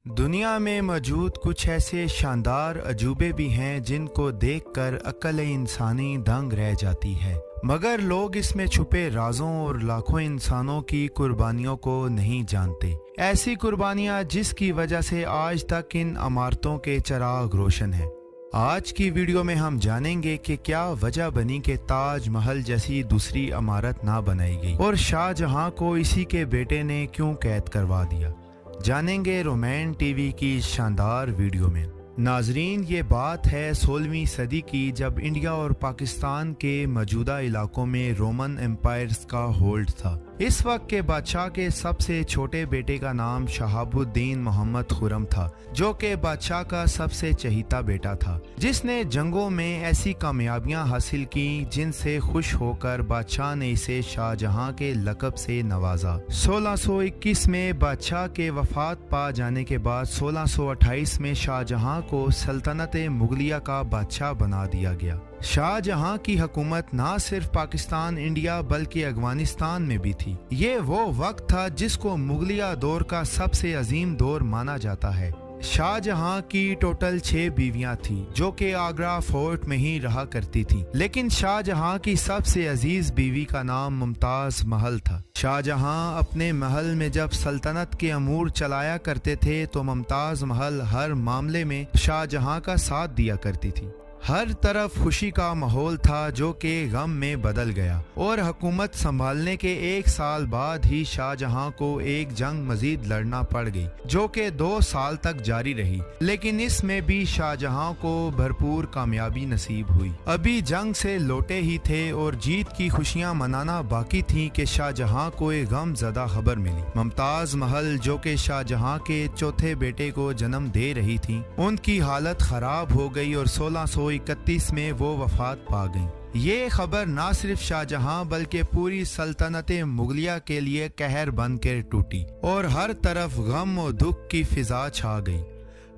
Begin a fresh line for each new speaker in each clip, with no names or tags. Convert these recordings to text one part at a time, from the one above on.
दुनिया में मौजूद कुछ ऐसे शानदार अजूबे भी हैं जिनको देखकर अक्ल इंसानी दंग रह जाती है, मगर लोग इसमें छुपे राजों और लाखों इंसानों की कुर्बानियों को नहीं जानते। ऐसी कुर्बानियां जिसकी वजह से आज तक इन इमारतों के चिराग रोशन हैं। आज की वीडियो में हम जानेंगे कि क्या वजह बनी कि ताज महल जैसी दूसरी इमारत ना बनाई गई और शाहजहां को इसी के बेटे ने क्यों कैद करवा दिया। जानेंगे रोमैन टीवी की शानदार वीडियो में। नाजरीन, ये बात है 16वीं सदी की, जब इंडिया और पाकिस्तान के मौजूदा इलाकों में रोमन एम्पायर्स का होल्ड था। इस वक्त के बादशाह के सबसे छोटे बेटे का नाम शहाबुद्दीन मोहम्मद खुरम था, जो कि बादशाह का सबसे चहीता बेटा था, जिसने जंगों में ऐसी कामयाबियां हासिल की जिनसे खुश होकर बादशाह ने इसे शाहजहां के लक़ब से नवाजा। 1621 में बादशाह के वफात पा जाने के बाद 1628 में शाहजहां को सल्तनत मुगलिया का बादशाह बना दिया गया। शाहजहां की हुकूमत ना सिर्फ पाकिस्तान, इंडिया बल्कि अफगानिस्तान में भी थी। ये वो वक्त था जिसको मुगलिया दौर का सबसे अजीम दौर माना जाता है। शाहजहां की टोटल 6 बीवियां थी, जो कि आगरा फोर्ट में ही रहा करती थी, लेकिन शाहजहां की सबसे अजीज बीवी का नाम मुमताज महल था। शाहजहां अपने महल में जब सल्तनत के अमूर चलाया करते थे तो मुमताज महल हर मामले में शाहजहां का साथ दिया करती थी। हर तरफ खुशी का माहौल था, जो कि गम में बदल गया, और हुकूमत संभालने के 1 साल बाद ही शाहजहां को एक जंग मजीद लड़ना पड़ गई, जो कि 2 साल तक जारी रही, लेकिन इसमें भी शाहजहां को भरपूर कामयाबी नसीब हुई। अभी जंग से लौटे ही थे और जीत की खुशियां मनाना बाकी थी कि शाहजहां को एक गम ज़दा खबर मिली। मुमताज महल, जो कि शाहजहां के चौथे बेटे को जन्म दे रही थी, उनकी हालत खराब हो गई और 1631 में वो वफात पा गईं। ये खबर ना सिर्फ शाहजहां बल्कि पूरी सल्तनत मुगलिया के लिए कहर बन कर टूटी और हर तरफ गम और दुख की फिजा छा गई।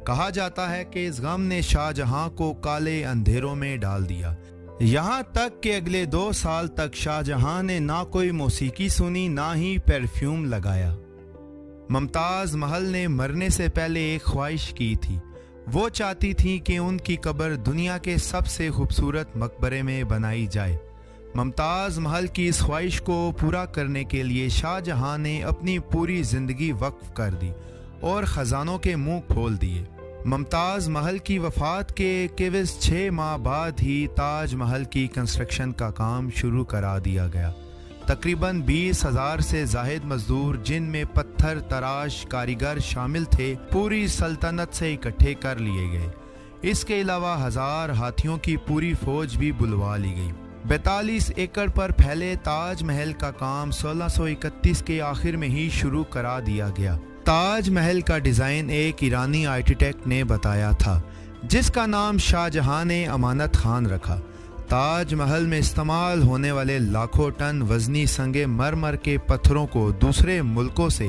कहा जाता है कि इस गम ने शाहजहां को काले अंधेरों में डाल दिया, यहाँ तक कि अगले 2 साल तक शाहजहां ने ना कोई मौसीकी सुनी, ना ही परफ्यूम लगाया। मुमताज महल ने मरने से पहले एक ख्वाहिश की थी। वो चाहती थी कि उनकी कब्र दुनिया के सबसे खूबसूरत मकबरे में बनाई जाए। मुमताज महल की इस ख्वाहिश को पूरा करने के लिए शाहजहां ने अपनी पूरी जिंदगी वक्फ कर दी और खजानों के मुंह खोल दिए। मुमताज महल की वफात के केवल 6 माह बाद ही ताज महल की कंस्ट्रक्शन का काम शुरू करा दिया गया। तकरीबन 20,000 से जायद मजदूर, जिनमें पत्थर तराश कारीगर शामिल थे, पूरी सल्तनत से इकट्ठे कर लिए गए। इसके अलावा 1000 हाथियों की पूरी फौज भी बुलवा ली गई। 42 एकड़ पर फैले ताज महल का काम 1631 के आखिर में ही शुरू करा दिया गया। ताज महल का डिज़ाइन एक ईरानी आर्किटेक्ट ने बताया था, जिसका नाम शाहजहां ने अमानत खान रखा। ताज महल में इस्तेमाल होने वाले लाखों टन वजनी संगे मरमर के पत्थरों को दूसरे मुल्कों से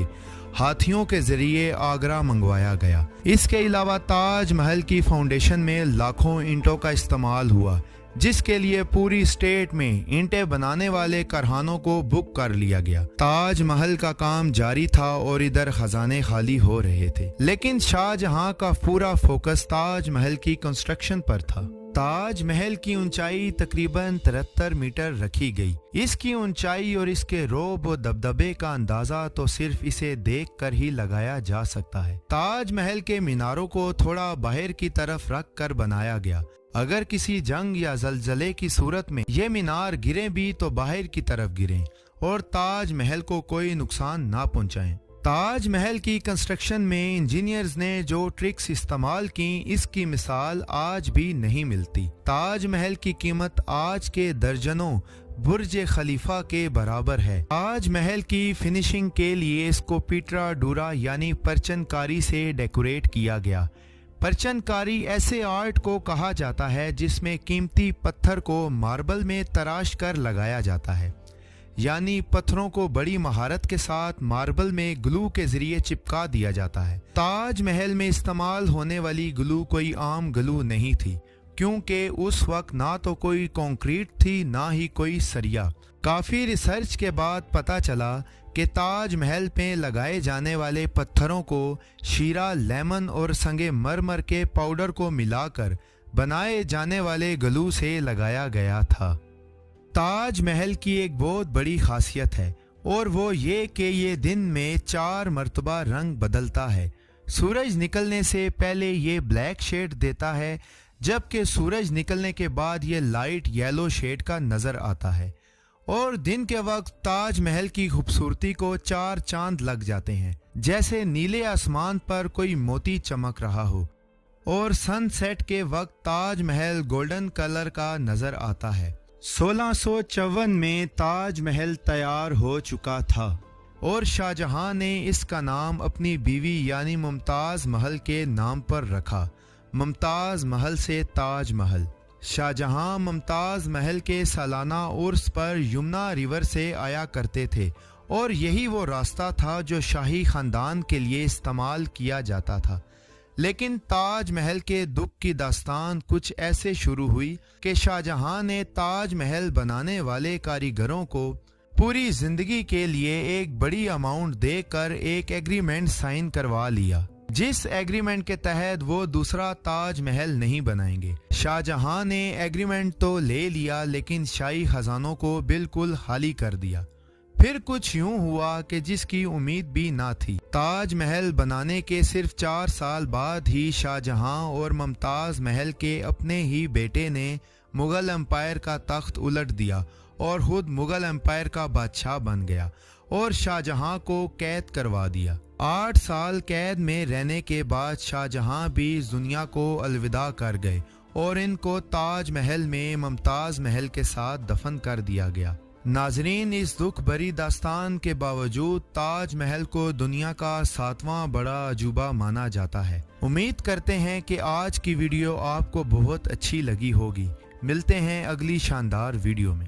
हाथियों के जरिए आगरा मंगवाया गया। इसके अलावा ताज महल की फाउंडेशन में लाखों ईंटों का इस्तेमाल हुआ, जिसके लिए पूरी स्टेट में ईंटें बनाने वाले कारखानों को बुक कर लिया गया। ताज महल का काम जारी था और इधर खजाने खाली हो रहे थे, लेकिन शाहजहां का पूरा फोकस ताज महल की कंस्ट्रक्शन पर था। ताज महल की ऊंचाई तकरीबन 73 मीटर रखी गई। इसकी ऊंचाई और इसके रोब और दबदबे का अंदाजा तो सिर्फ इसे देखकर ही लगाया जा सकता है। ताज महल के मीनारों को थोड़ा बाहर की तरफ रख कर बनाया गया। अगर किसी जंग या जलजले की सूरत में ये मीनार गिरे भी तो बाहर की तरफ गिरें और ताज महल को कोई नुकसान ना पहुंचाएं। ताज महल की कंस्ट्रक्शन में इंजीनियर्स ने जो ट्रिक्स इस्तेमाल की, इसकी मिसाल आज भी नहीं मिलती। ताज महल की कीमत आज के दर्जनों बुर्ज खलीफा के बराबर है। ताज महल की फिनिशिंग के लिए इसको पीटरा डूरा यानी परचनकारी से डेकोरेट किया गया। परचनकारी ऐसे आर्ट को कहा जाता है जिसमें कीमती पत्थर को मार्बल में तराश कर लगाया जाता है, यानी पत्थरों को बड़ी महारत के साथ मार्बल में ग्लू के जरिए चिपका दिया जाता है। ताज महल में इस्तेमाल होने वाली ग्लू कोई आम ग्लू नहीं थी, क्योंकि उस वक्त ना तो कोई कंक्रीट थी ना ही कोई सरिया। काफ़ी रिसर्च के बाद पता चला कि ताज महल पे लगाए जाने वाले पत्थरों को शीरा, लेमन और संगे मरमर के पाउडर को मिलाकर बनाए जाने वाले ग्लू से लगाया गया था। ताज महल की एक बहुत बड़ी खासियत है और वो ये कि ये दिन में 4 मरतबा रंग बदलता है। सूरज निकलने से पहले ये ब्लैक शेड देता है, जबकि सूरज निकलने के बाद ये लाइट येलो शेड का नज़र आता है। और दिन के वक्त ताज महल की खूबसूरती को 4 चांद लग जाते हैं, जैसे नीले आसमान पर कोई मोती चमक रहा हो। और सनसेट के वक्त ताज महल गोल्डन कलर का नज़र आता है। 1654 में ताज महल तैयार हो चुका था और शाहजहां ने इसका नाम अपनी बीवी यानी मुमताज़ महल के नाम पर रखा। मुमताज़ महल से ताज महल। शाहजहां मुमताज़ महल के सालाना उर्स पर यमुना रिवर से आया करते थे और यही वो रास्ता था जो शाही ख़ानदान के लिए इस्तेमाल किया जाता था। लेकिन ताज महल के दुख की दास्तान कुछ ऐसे शुरू हुई कि शाहजहां ने ताज महल बनाने वाले कारीगरों को पूरी जिंदगी के लिए एक बड़ी अमाउंट देकर एक एग्रीमेंट साइन करवा लिया, जिस एग्रीमेंट के तहत वो दूसरा ताज महल नहीं बनाएंगे। शाहजहां ने एग्रीमेंट तो ले लिया लेकिन शाही खजानों को बिल्कुल खाली कर दिया। फिर कुछ यूं हुआ कि जिसकी उम्मीद भी ना थी। ताज महल बनाने के सिर्फ 4 साल बाद ही शाहजहां और मुमताज़ महल के अपने ही बेटे ने मुग़ल एम्पायर का तख्त उलट दिया और खुद मुग़ल एम्पायर का बादशाह बन गया और शाहजहां को कैद करवा दिया। 8 साल कैद में रहने के बाद शाहजहां भी इस दुनिया को अलविदा कर गए और इनको ताज महल में मुमताज़ महल के साथ दफन कर दिया गया। नाजरीन, इस दुख भरी दास्तान के बावजूद ताज महल को दुनिया का 7वां बड़ा अजूबा माना जाता है। उम्मीद करते हैं कि आज की वीडियो आपको बहुत अच्छी लगी होगी। मिलते हैं अगली शानदार वीडियो में।